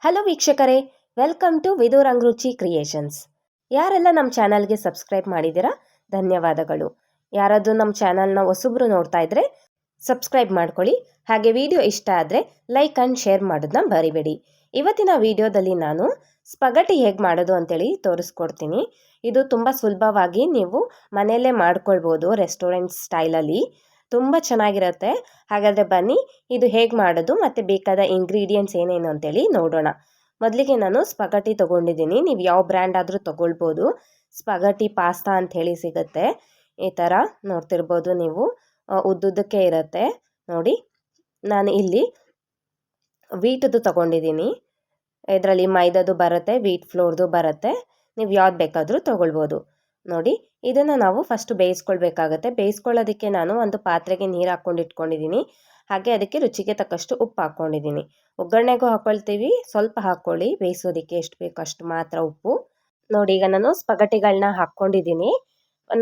Hello ವೀಕ್ಷಕರೇ, welcome to ವಿದುರಂಗ್ ರುಚಿ creations. ಯಾರೆಲ್ಲ ನಮ್ಮ ಚಾನಲ್ಗೆ ಸಬ್ಸ್ಕ್ರೈಬ್ ಮಾಡಿದ್ದೀರಾ ಧನ್ಯವಾದಗಳು. ಯಾರಾದರೂ ನಮ್ಮ ಚಾನಲ್ನ ಹೊಸಬ್ರು ನೋಡ್ತಾ ಇದ್ರೆ ಸಬ್ಸ್ಕ್ರೈಬ್ ಮಾಡ್ಕೊಳ್ಳಿ. ಹಾಗೆ ವಿಡಿಯೋ ಇಷ್ಟ ಆದರೆ ಲೈಕ್ ಆ್ಯಂಡ್ ಶೇರ್ ಮಾಡೋದನ್ನ ಮರಿಬೇಡಿ. ಇವತ್ತಿನ ವಿಡಿಯೋದಲ್ಲಿ ನಾನು ಸ್ಪಗಟಿ ಹೇಗೆ ಮಾಡೋದು ಅಂತೇಳಿ ತೋರಿಸ್ಕೊಡ್ತೀನಿ. ಇದು ತುಂಬ ಸುಲಭವಾಗಿ ನೀವು ಮನೆಯಲ್ಲೇ ಮಾಡ್ಕೊಳ್ಬೋದು, ರೆಸ್ಟೋರೆಂಟ್ ಸ್ಟೈಲಲ್ಲಿ ತುಂಬ ಚೆನ್ನಾಗಿರುತ್ತೆ. ಹಾಗಾದರೆ ಬನ್ನಿ ಇದು ಹೇಗೆ ಮಾಡೋದು ಮತ್ತು ಬೇಕಾದ ಇಂಗ್ರೀಡಿಯೆಂಟ್ಸ್ ಏನೇನು ಅಂತೇಳಿ ನೋಡೋಣ. ಮೊದಲಿಗೆ ನಾನು ಸ್ಪಗಟಿ ತೊಗೊಂಡಿದ್ದೀನಿ. ನೀವು ಯಾವ ಬ್ರ್ಯಾಂಡ್ ಆದರೂ ತೊಗೊಳ್ಬೋದು. ಸ್ಪಗಟಿ ಪಾಸ್ತಾ ಅಂಥೇಳಿ ಸಿಗುತ್ತೆ. ಈ ಥರ ನೋಡ್ತಿರ್ಬೋದು ನೀವು, ಉದ್ದುದ್ದಕ್ಕೆ ಇರುತ್ತೆ ನೋಡಿ. ನಾನು ಇಲ್ಲಿ ವೀಟದು ತೊಗೊಂಡಿದ್ದೀನಿ. ಇದರಲ್ಲಿ ಮೈದಾದು ಬರುತ್ತೆ, ವೀಟ್ ಫ್ಲೋರ್ದು ಬರುತ್ತೆ. ನೀವು ಯಾವ್ದು ಬೇಕಾದರೂ ತೊಗೊಳ್ಬೋದು ನೋಡಿ. ಇದನ್ನು ನಾವು ಫಸ್ಟು ಬೇಯಿಸ್ಕೊಳ್ಬೇಕಾಗತ್ತೆ. ಬೇಯಿಸ್ಕೊಳ್ಳೋದಕ್ಕೆ ನಾನು ಒಂದು ಪಾತ್ರೆಗೆ ನೀರು ಹಾಕ್ಕೊಂಡು ಇಟ್ಕೊಂಡಿದ್ದೀನಿ. ಹಾಗೆ ಅದಕ್ಕೆ ರುಚಿಗೆ ತಕ್ಕಷ್ಟು ಉಪ್ಪು ಹಾಕ್ಕೊಂಡಿದ್ದೀನಿ. ಒಗ್ಗರಣೆಗೂ ಹಾಕ್ಕೊಳ್ತೀವಿ, ಸ್ವಲ್ಪ ಹಾಕ್ಕೊಳ್ಳಿ. ಬೇಯಿಸೋದಕ್ಕೆ ಎಷ್ಟು ಬೇಕು ಅಷ್ಟು ಮಾತ್ರ ಉಪ್ಪು ನೋಡಿ. ಈಗ ನಾನು ಸ್ಪಗಟಿಗಳನ್ನ ಹಾಕ್ಕೊಂಡಿದ್ದೀನಿ.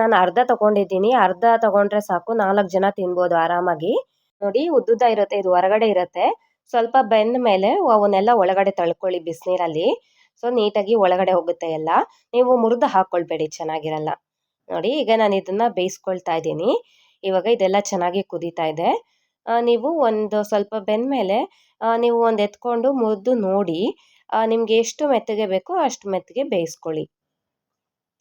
ನಾನು ಅರ್ಧ ತೊಗೊಂಡಿದ್ದೀನಿ. ಅರ್ಧ ತೊಗೊಂಡ್ರೆ ಸಾಕು, 4 ಜನ ತಿನ್ಬೋದು ಆರಾಮಾಗಿ. ನೋಡಿ, ಉದ್ದುದ್ದ ಇರುತ್ತೆ, ಇದು ಹೊರಗಡೆ ಇರುತ್ತೆ. ಸ್ವಲ್ಪ ಬೆಂದ ಮೇಲೆ ಅವನ್ನೆಲ್ಲ ಒಳಗಡೆ ತಳ್ಕೊಳ್ಳಿ ಬಿಸಿನೀರಲ್ಲಿ. ಸೊ ನೀಟಾಗಿ ಒಳಗಡೆ ಹೋಗುತ್ತೆ ಎಲ್ಲ. ನೀವು ಮುರಿದು ಹಾಕ್ಕೊಳ್ಬೇಡಿ, ಚೆನ್ನಾಗಿರಲ್ಲ ನೋಡಿ. ಈಗ ನಾನು ಇದನ್ನು ಬೇಯಿಸ್ಕೊಳ್ತಾ ಇದ್ದೀನಿ. ಇವಾಗ ಇದೆಲ್ಲ ಚೆನ್ನಾಗಿ ಕುದೀತಾ ಇದೆ. ನೀವು ಒಂದು ಸ್ವಲ್ಪ ಬೆಂದ ಮೇಲೆ ನೀವು ಒಂದು ಎತ್ಕೊಂಡು ಮುರಿದು ನೋಡಿ. ನಿಮಗೆ ಎಷ್ಟು ಮೆತ್ತಗೆ ಬೇಕೋ ಅಷ್ಟು ಮೆತ್ತಗೆ ಬೇಯಿಸ್ಕೊಳ್ಳಿ.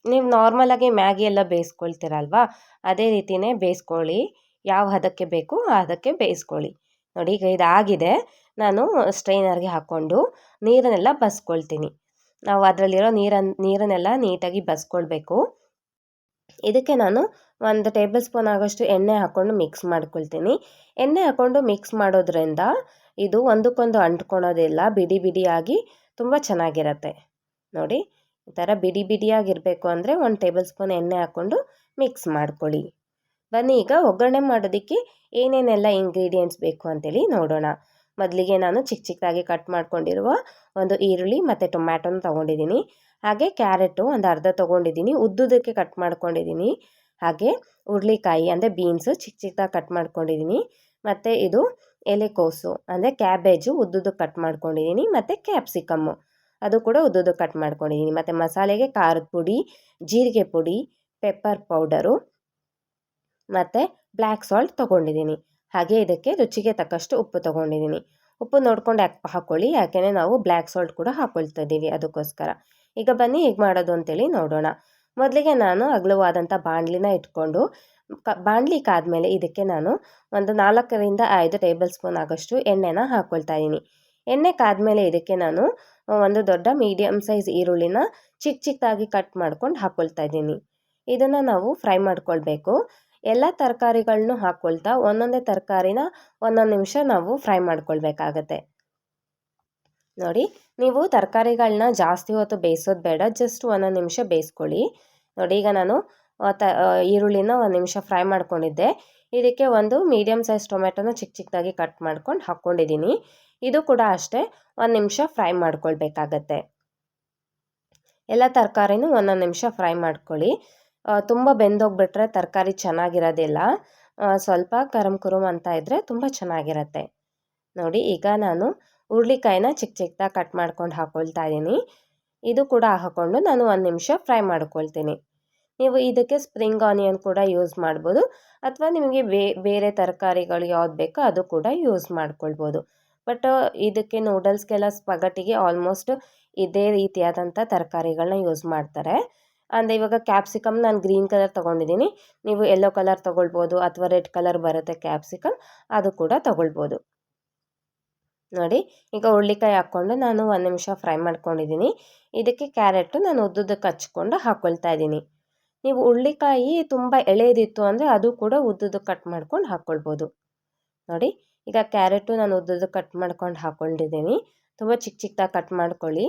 ನೀವು ನಾರ್ಮಲಾಗಿ ಮ್ಯಾಗಿ ಎಲ್ಲ ಬೇಯಿಸ್ಕೊಳ್ತೀರಲ್ವಾ, ಅದೇ ರೀತಿಯೇ ಬೇಯಿಸ್ಕೊಳ್ಳಿ. ಯಾವ ಹದಕ್ಕೆ ಬೇಕು ಆ ಹದಕ್ಕೆ ಬೇಯಿಸ್ಕೊಳ್ಳಿ ನೋಡಿ. ಈಗ ಇದಾಗಿದೆ. ನಾನು ಸ್ಟ್ರೈನರ್ಗೆ ಹಾಕ್ಕೊಂಡು ನೀರನ್ನೆಲ್ಲ ಬಸ್ಕೊಳ್ತೀನಿ. ನಾವು ಅದರಲ್ಲಿರೋ ನೀರನ್ನೆಲ್ಲ ನೀಟಾಗಿ ಬಸ್ಕೊಳ್ಬೇಕು. ಇದಕ್ಕೆ ನಾನು 1 ಟೇಬಲ್ ಸ್ಪೂನ್ ಆಗೋಷ್ಟು ಎಣ್ಣೆ ಹಾಕ್ಕೊಂಡು ಮಿಕ್ಸ್ ಮಾಡ್ಕೊಳ್ತೀನಿ. ಎಣ್ಣೆ ಹಾಕ್ಕೊಂಡು ಮಿಕ್ಸ್ ಮಾಡೋದ್ರಿಂದ ಇದು ಒಂದಕ್ಕೊಂದು ಅಂಟ್ಕೊಳೋದಿಲ್ಲ, ಬಿಡಿ ಬಿಡಿಯಾಗಿ ತುಂಬ ಚೆನ್ನಾಗಿರುತ್ತೆ ನೋಡಿ. ಈ ಥರ ಬಿಡಿ ಬಿಡಿಯಾಗಿರಬೇಕು ಅಂದರೆ 1 ಟೇಬಲ್ ಸ್ಪೂನ್ ಎಣ್ಣೆ ಹಾಕ್ಕೊಂಡು ಮಿಕ್ಸ್ ಮಾಡ್ಕೊಳ್ಳಿ. ಬನ್ನಿ ಈಗ ಒಗ್ಗರಣೆ ಮಾಡೋದಕ್ಕೆ ಏನೇನೆಲ್ಲ ಇಂಗ್ರೀಡಿಯೆಂಟ್ಸ್ ಬೇಕು ಅಂತೇಳಿ ನೋಡೋಣ. ಮೊದಲಿಗೆ ನಾನು ಚಿಕ್ಕ ಚಿಕ್ಕದಾಗಿ ಕಟ್ ಮಾಡ್ಕೊಂಡಿರುವ ಒಂದು ಈರುಳ್ಳಿ ಮತ್ತು ಟೊಮ್ಯಾಟೊನ ತೊಗೊಂಡಿದ್ದೀನಿ. ಹಾಗೆ ಕ್ಯಾರೆಟು ಒಂದು ಅರ್ಧ ತೊಗೊಂಡಿದ್ದೀನಿ, ಉದ್ದುದಕ್ಕೆ ಕಟ್ ಮಾಡ್ಕೊಂಡಿದ್ದೀನಿ. ಹಾಗೆ ಹುರುಳಿಕಾಯಿ ಅಂದರೆ ಬೀನ್ಸು ಚಿಕ್ಕ ಚಿಕ್ಕದಾಗಿ ಕಟ್ ಮಾಡ್ಕೊಂಡಿದ್ದೀನಿ. ಮತ್ತು ಇದು ಎಲೆಕೋಸು ಅಂದರೆ ಕ್ಯಾಬೇಜು ಉದ್ದುದಕ್ಕೆ ಕಟ್ ಮಾಡ್ಕೊಂಡಿದ್ದೀನಿ. ಮತ್ತು ಕ್ಯಾಪ್ಸಿಕಮ್ಮು ಅದು ಕೂಡ ಉದ್ದುದಕ್ಕೆ ಕಟ್ ಮಾಡ್ಕೊಂಡಿದ್ದೀನಿ. ಮತ್ತು ಮಸಾಲೆಗೆ ಖಾರದ ಪುಡಿ, ಜೀರಿಗೆ ಪುಡಿ, ಪೆಪ್ಪರ್ ಪೌಡರು ಮತ್ತು ಬ್ಲ್ಯಾಕ್ ಸಾಲ್ಟ್ ತೊಗೊಂಡಿದ್ದೀನಿ. ಹಾಗೆ ಇದಕ್ಕೆ ರುಚಿಗೆ ತಕ್ಕಷ್ಟು ಉಪ್ಪು ತೊಗೊಂಡಿದ್ದೀನಿ. ಉಪ್ಪು ನೋಡ್ಕೊಂಡು ಹಾಕ್ಕೊಳ್ಳಿ, ಯಾಕೆಂದರೆ ನಾವು ಬ್ಲ್ಯಾಕ್ ಸಾಲ್ಟ್ ಕೂಡ ಹಾಕ್ಕೊಳ್ತಾ ಇದ್ದೀವಿ ಅದಕ್ಕೋಸ್ಕರ. ಈಗ ಬನ್ನಿ ಹೇಗೆ ಮಾಡೋದು ಅಂತೇಳಿ ನೋಡೋಣ. ಮೊದಲಿಗೆ ನಾನು ಅಗಲವಾದಂಥ ಬಾಣಲಿನ ಇಟ್ಕೊಂಡು ಬಾಣಲಿ ಕಾದ್ಮೇಲೆ ಇದಕ್ಕೆ ನಾನು ಒಂದು 4ರಿಂದ 5 ಟೇಬಲ್ ಸ್ಪೂನ್ ಆಗೋಷ್ಟು ಎಣ್ಣೆನ ಹಾಕ್ಕೊಳ್ತಾ ಇದ್ದೀನಿ. ಎಣ್ಣೆ ಕಾದ್ಮೇಲೆ ಇದಕ್ಕೆ ನಾನು ಒಂದು ದೊಡ್ಡ ಮೀಡಿಯಮ್ ಸೈಜ್ ಈರುಳ್ಳಿನ ಚಿಕ್ಕ ಚಿಕ್ಕದಾಗಿ ಕಟ್ ಮಾಡ್ಕೊಂಡು ಹಾಕ್ಕೊಳ್ತಾ ಇದ್ದೀನಿ. ಇದನ್ನು ನಾವು ಫ್ರೈ ಮಾಡ್ಕೊಳ್ಬೇಕು. ಎಲ್ಲ ತರಕಾರಿಗಳನ್ನೂ ಹಾಕ್ಕೊಳ್ತಾ ಒಂದೊಂದೇ ತರಕಾರಿನ ಒಂದೊಂದು ನಿಮಿಷ ನಾವು ಫ್ರೈ ಮಾಡ್ಕೊಳ್ಬೇಕಾಗತ್ತೆ ನೋಡಿ. ನೀವು ತರಕಾರಿಗಳನ್ನ ಜಾಸ್ತಿ ಹೊತ್ತು ಬೇಯಿಸೋದು ಬೇಡ, ಜಸ್ಟ್ ಒಂದೊಂದು ನಿಮಿಷ ಬೇಯಿಸ್ಕೊಳ್ಳಿ ನೋಡಿ. ಈಗ ನಾನು ಈರುಳ್ಳಿನ 1 ನಿಮಿಷ ಫ್ರೈ ಮಾಡ್ಕೊಂಡಿದ್ದೆ. ಇದಕ್ಕೆ ಒಂದು ಮೀಡಿಯಮ್ ಸೈಜ್ ಟೊಮೆಟೊನ ಚಿಕ್ಕ ಚಿಕ್ಕದಾಗಿ ಕಟ್ ಮಾಡ್ಕೊಂಡು ಹಾಕ್ಕೊಂಡಿದ್ದೀನಿ. ಇದು ಕೂಡ ಅಷ್ಟೇ 1 ನಿಮಿಷ ಫ್ರೈ ಮಾಡ್ಕೊಳ್ಬೇಕಾಗತ್ತೆ. ಎಲ್ಲ ತರಕಾರಿನೂ ಒಂದೊಂದು ನಿಮಿಷ ಫ್ರೈ ಮಾಡ್ಕೊಳ್ಳಿ. ತುಂಬ ಬೆಂದೋಗ್ಬಿಟ್ರೆ ತರಕಾರಿ ಚೆನ್ನಾಗಿರೋದಿಲ್ಲ. ಸ್ವಲ್ಪ ಕರಮ್ ಕುರುಮ್ ಅಂತ ಇದ್ದರೆ ತುಂಬ ಚೆನ್ನಾಗಿರುತ್ತೆ ನೋಡಿ. ಈಗ ನಾನು ಹುರುಳಿಕಾಯಿನ ಚಿಕ್ಕ ಚಿಕ್ಕದಾಗಿ ಕಟ್ ಮಾಡ್ಕೊಂಡು ಹಾಕ್ಕೊಳ್ತಾ ಇದ್ದೀನಿ. ಇದು ಕೂಡ ಹಾಕ್ಕೊಂಡು ನಾನು 1 ನಿಮಿಷ ಫ್ರೈ ಮಾಡ್ಕೊಳ್ತೀನಿ. ನೀವು ಇದಕ್ಕೆ ಸ್ಪ್ರಿಂಗ್ ಆನಿಯನ್ ಕೂಡ ಯೂಸ್ ಮಾಡ್ಬೋದು, ಅಥವಾ ನಿಮಗೆ ಬೇರೆ ತರಕಾರಿಗಳು ಯಾವ್ದು ಬೇಕೋ ಅದು ಕೂಡ ಯೂಸ್ ಮಾಡ್ಕೊಳ್ಬೋದು. ಬಟ್ ಇದಕ್ಕೆ ನೂಡಲ್ಸ್ಗೆಲ್ಲ ಸ್ಪಗಟಿಗೆ ಆಲ್ಮೋಸ್ಟ್ ಇದೇ ರೀತಿಯಾದಂಥ ತರಕಾರಿಗಳನ್ನ ಯೂಸ್ ಮಾಡ್ತಾರೆ. ಅಂದರೆ ಇವಾಗ ಕ್ಯಾಪ್ಸಿಕಮ್ ನಾನು ಗ್ರೀನ್ ಕಲರ್ ತೊಗೊಂಡಿದ್ದೀನಿ. ನೀವು ಯೆಲ್ಲೋ ಕಲರ್ ತೊಗೊಳ್ಬೋದು, ಅಥವಾ ರೆಡ್ ಕಲರ್ ಬರುತ್ತೆ ಕ್ಯಾಪ್ಸಿಕಮ್, ಅದು ಕೂಡ ತೊಗೊಳ್ಬೋದು ನೋಡಿ. ಈಗ ಹುರುಳಿಕಾಯಿ ಹಾಕ್ಕೊಂಡು ನಾನು 1 ನಿಮಿಷ ಫ್ರೈ ಮಾಡ್ಕೊಂಡಿದ್ದೀನಿ. ಇದಕ್ಕೆ ಕ್ಯಾರೆಟು ನಾನು ಉದ್ದುದಕ್ಕೆ ಹಚ್ಕೊಂಡು ಹಾಕ್ಕೊಳ್ತಾ ಇದ್ದೀನಿ. ನೀವು ಹುರುಳಿಕಾಯಿ ತುಂಬ ಎಳೆದಿತ್ತು ಅಂದರೆ ಅದು ಕೂಡ ಉದ್ದುದಕ್ಕೆ ಕಟ್ ಮಾಡ್ಕೊಂಡು ಹಾಕ್ಕೊಳ್ಬೋದು ನೋಡಿ. ಈಗ ಕ್ಯಾರೆಟು ನಾನು ಉದ್ದುದಕ್ಕೆ ಕಟ್ ಮಾಡ್ಕೊಂಡು ಹಾಕ್ಕೊಂಡಿದ್ದೀನಿ. ತುಂಬ ಚಿಕ್ಕ ಚಿಕ್ಕದಾಗಿ ಕಟ್ ಮಾಡ್ಕೊಳ್ಳಿ.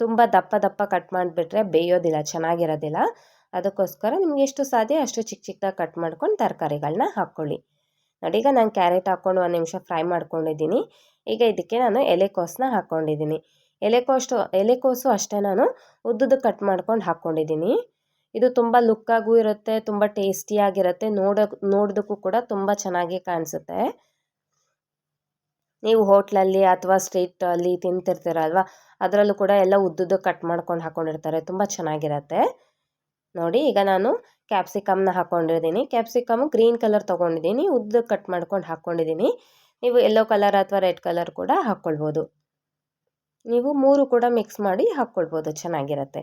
ತುಂಬ ದಪ್ಪ ದಪ್ಪ ಕಟ್ ಮಾಡಿಬಿಟ್ರೆ ಬೇಯೋದಿಲ್ಲ, ಚೆನ್ನಾಗಿರೋದಿಲ್ಲ. ಅದಕ್ಕೋಸ್ಕರ ನಿಮ್ಗೆ ಎಷ್ಟು ಸಾಧ್ಯ ಅಷ್ಟು ಚಿಕ್ಕ ಚಿಕ್ಕದಾಗಿ ಕಟ್ ಮಾಡ್ಕೊಂಡು ತರಕಾರಿಗಳನ್ನ ಹಾಕ್ಕೊಳ್ಳಿ ನೋಡಿ. ಈಗ ನಾನು ಕ್ಯಾರೆಟ್ ಹಾಕ್ಕೊಂಡು 1 ನಿಮಿಷ ಫ್ರೈ ಮಾಡ್ಕೊಂಡಿದ್ದೀನಿ. ಈಗ ಇದಕ್ಕೆ ನಾನು ಎಲೆಕೋಸನ್ನ ಹಾಕ್ಕೊಂಡಿದ್ದೀನಿ. ಎಲೆಕೋಸು ಅಷ್ಟೇ ನಾನು ಉದ್ದುದಕ್ಕೆ ಕಟ್ ಮಾಡ್ಕೊಂಡು ಹಾಕ್ಕೊಂಡಿದ್ದೀನಿ. ಇದು ತುಂಬ ಲುಕ್ಕಾಗೂ ಇರುತ್ತೆ, ತುಂಬ ಟೇಸ್ಟಿಯಾಗಿರುತ್ತೆ, ನೋಡೋದಕ್ಕೂ ಕೂಡ ತುಂಬ ಚೆನ್ನಾಗಿ ಕಾಣಿಸುತ್ತೆ. ನೀವು ಹೋಟ್ಲಲ್ಲಿ ಅಥವಾ ಸ್ಟ್ರೀಟಲ್ಲಿ ತಿಂತಿರ್ತೀರಲ್ವ, ಅದರಲ್ಲೂ ಕೂಡ ಎಲ್ಲ ಉದ್ದುದ್ದು ಕಟ್ ಮಾಡ್ಕೊಂಡು ಹಾಕ್ಕೊಂಡಿರ್ತಾರೆ, ತುಂಬ ಚೆನ್ನಾಗಿರತ್ತೆ. ನೋಡಿ ಈಗ ನಾನು ಕ್ಯಾಪ್ಸಿಕಮ್ನ ಹಾಕ್ಕೊಂಡಿದ್ದೀನಿ. ಕ್ಯಾಪ್ಸಿಕಮ್ ಗ್ರೀನ್ ಕಲರ್ ತೊಗೊಂಡಿದ್ದೀನಿ, ಉದ್ದ ಕಟ್ ಮಾಡ್ಕೊಂಡು ಹಾಕ್ಕೊಂಡಿದ್ದೀನಿ. ನೀವು ಯೆಲ್ಲೋ ಕಲರ್ ಅಥವಾ ರೆಡ್ ಕಲರ್ ಕೂಡ ಹಾಕ್ಕೊಳ್ಬೋದು. ನೀವು 3 ಕೂಡ ಮಿಕ್ಸ್ ಮಾಡಿ ಹಾಕ್ಕೊಳ್ಬೋದು, ಚೆನ್ನಾಗಿರತ್ತೆ.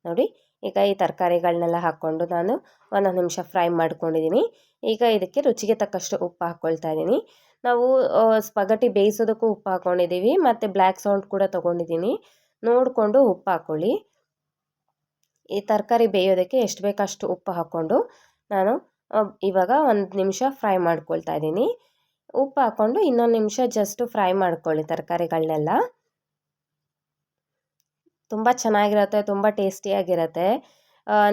ನೋಡಿ ಈಗ ಈ ತರಕಾರಿಗಳನ್ನೆಲ್ಲ ಹಾಕ್ಕೊಂಡು ನಾನು ಒಂದೊಂದು ನಿಮಿಷ ಫ್ರೈ ಮಾಡ್ಕೊಂಡಿದ್ದೀನಿ. ಈಗ ಇದಕ್ಕೆ ರುಚಿಗೆ ತಕ್ಕಷ್ಟು ಉಪ್ಪು ಹಾಕ್ಕೊಳ್ತಾ ಇದ್ದೀನಿ. ನಾವು ಸ್ಪಗಟಿ ಬೇಯಿಸೋದಕ್ಕೂ ಉಪ್ಪು ಹಾಕ್ಕೊಂಡಿದ್ದೀವಿ ಮತ್ತು ಬ್ಲ್ಯಾಕ್ ಸಾಲ್ಟ್ ಕೂಡ ತೊಗೊಂಡಿದ್ದೀನಿ. ನೋಡಿಕೊಂಡು ಉಪ್ಪು ಹಾಕ್ಕೊಳ್ಳಿ. ಈ ತರಕಾರಿ ಬೇಯೋದಕ್ಕೆ ಎಷ್ಟು ಬೇಕಷ್ಟು ಉಪ್ಪು ಹಾಕ್ಕೊಂಡು ನಾನು ಇವಾಗ 1 ನಿಮಿಷ ಫ್ರೈ ಮಾಡ್ಕೊಳ್ತಾ ಇದ್ದೀನಿ. ಉಪ್ಪು ಹಾಕ್ಕೊಂಡು ಇನ್ನೊಂದು ನಿಮಿಷ ಜಸ್ಟ್ ಫ್ರೈ ಮಾಡ್ಕೊಳ್ಳಿ ತರಕಾರಿಗಳನ್ನೆಲ್ಲ. ತುಂಬ ಚೆನ್ನಾಗಿರುತ್ತೆ, ತುಂಬ ಟೇಸ್ಟಿಯಾಗಿರುತ್ತೆ.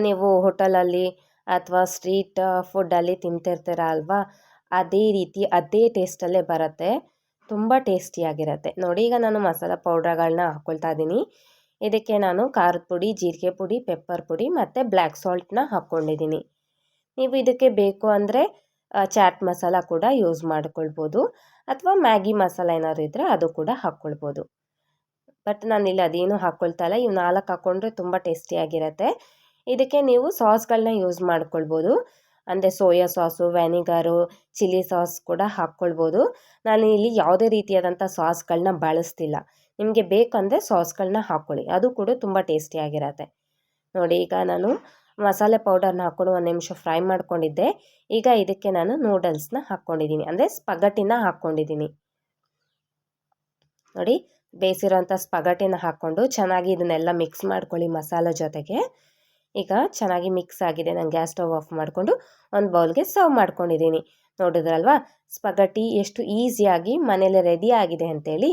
ನೀವು ಹೋಟೆಲಲ್ಲಿ ಅಥವಾ ಸ್ಟ್ರೀಟ್ ಫುಡ್ಡಲ್ಲಿ ತಿಂತಿರ್ತೀರ ಅಲ್ವಾ, ಅದೇ ರೀತಿ ಅದೇ ಟೇಸ್ಟಲ್ಲೇ ಬರುತ್ತೆ, ತುಂಬ ಟೇಸ್ಟಿಯಾಗಿರುತ್ತೆ. ನೋಡಿ ಈಗ ನಾನು ಮಸಾಲ ಪೌಡ್ರ್ಗಳನ್ನ ಹಾಕ್ಕೊಳ್ತಾ ಇದ್ದೀನಿ. ಇದಕ್ಕೆ ನಾನು ಖಾರದ ಪುಡಿ, ಜೀರಿಗೆ ಪುಡಿ, ಪೆಪ್ಪರ್ ಪುಡಿ ಮತ್ತು ಬ್ಲ್ಯಾಕ್ ಸಾಲ್ಟ್ನ ಹಾಕ್ಕೊಂಡಿದ್ದೀನಿ. ನೀವು ಇದಕ್ಕೆ ಬೇಕು ಅಂದರೆ ಚಾಟ್ ಮಸಾಲ ಕೂಡ ಯೂಸ್ ಮಾಡ್ಕೊಳ್ಬೋದು, ಅಥವಾ ಮ್ಯಾಗಿ ಮಸಾಲ ಏನಾದ್ರು ಇದ್ದರೆ ಅದು ಕೂಡ ಹಾಕ್ಕೊಳ್ಬೋದು. ಬಟ್ ನಾನಿಲ್ಲಿ ಅದೇನು ಹಾಕ್ಕೊಳ್ತಾ ಇಲ್ಲ. ಇವು 4 ಹಾಕ್ಕೊಂಡ್ರೆ ತುಂಬ ಟೇಸ್ಟಿಯಾಗಿರುತ್ತೆ. ಇದಕ್ಕೆ ನೀವು ಸಾಸ್ಗಳನ್ನ ಯೂಸ್ ಮಾಡ್ಕೊಳ್ಬೋದು, ಅಂದರೆ ಸೋಯಾ ಸಾಸು, ವ್ಯಾನಿಗರು, ಚಿಲ್ಲಿ ಸಾಸ್ ಕೂಡ ಹಾಕ್ಕೊಳ್ಬೋದು. ನಾನು ಇಲ್ಲಿ ಯಾವುದೇ ರೀತಿಯಾದಂಥ ಸಾಸ್ಗಳನ್ನ ಬಳಸ್ತಿಲ್ಲ. ನಿಮಗೆ ಬೇಕಂದರೆ ಸಾಸ್ಗಳನ್ನ ಹಾಕ್ಕೊಳ್ಳಿ, ಅದು ಕೂಡ ತುಂಬ ಟೇಸ್ಟಿಯಾಗಿರುತ್ತೆ. ನೋಡಿ ಈಗ ನಾನು ಮಸಾಲೆ ಪೌಡರ್ನ ಹಾಕ್ಕೊಂಡು 1 ನಿಮಿಷ ಫ್ರೈ ಮಾಡ್ಕೊಂಡಿದ್ದೆ. ಈಗ ಇದಕ್ಕೆ ನಾನು ನೂಡಲ್ಸ್ನ ಹಾಕ್ಕೊಂಡಿದ್ದೀನಿ, ಅಂದರೆ ಸ್ಪಗಟಿನ ಹಾಕ್ಕೊಂಡಿದ್ದೀನಿ. ನೋಡಿ ಬೇಯಿಸಿರೋಂಥ ಸ್ಪಗಟಿನ ಹಾಕ್ಕೊಂಡು ಚೆನ್ನಾಗಿ ಇದನ್ನೆಲ್ಲ ಮಿಕ್ಸ್ ಮಾಡ್ಕೊಳ್ಳಿ ಮಸಾಲೆ ಜೊತೆಗೆ. ಈಗ ಚೆನ್ನಾಗಿ ಮಿಕ್ಸ್ ಆಗಿದೆ. ನಾನು ಗ್ಯಾಸ್ ಸ್ಟವ್ ಆಫ್ ಮಾಡಿಕೊಂಡು ಒಂದು ಬೌಲ್ಗೆ ಸರ್ವ್ ಮಾಡ್ಕೊಂಡಿದ್ದೀನಿ. ನೋಡಿದ್ರಲ್ವಾ ಸ್ಪಗಟಿ ಎಷ್ಟು ಈಸಿಯಾಗಿ ಮನೇಲಿ ರೆಡಿ ಆಗಿದೆ ಅಂತೇಳಿ.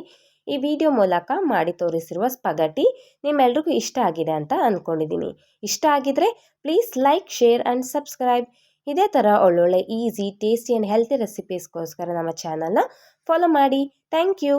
ಈ ವಿಡಿಯೋ ಮೂಲಕ ಮಾಡಿ ತೋರಿಸಿರುವ ಸ್ಪಗಟಿ ನಿಮ್ಮೆಲ್ರಿಗೂ ಇಷ್ಟ ಆಗಿದೆ ಅಂತ ಅಂದ್ಕೊಂಡಿದ್ದೀನಿ. ಇಷ್ಟ ಆಗಿದ್ರೆ please like, share and subscribe. ಇದೇ ಥರ ಒಳ್ಳೊಳ್ಳೆ ಈಸಿ, ಟೇಸ್ಟಿ ಆ್ಯಂಡ್ ಹೆಲ್ತಿ ರೆಸಿಪೀಸ್ಗೋಸ್ಕರ ನಮ್ಮ ಚಾನಲ್ನ ಫಾಲೋ ಮಾಡಿ. Thank you.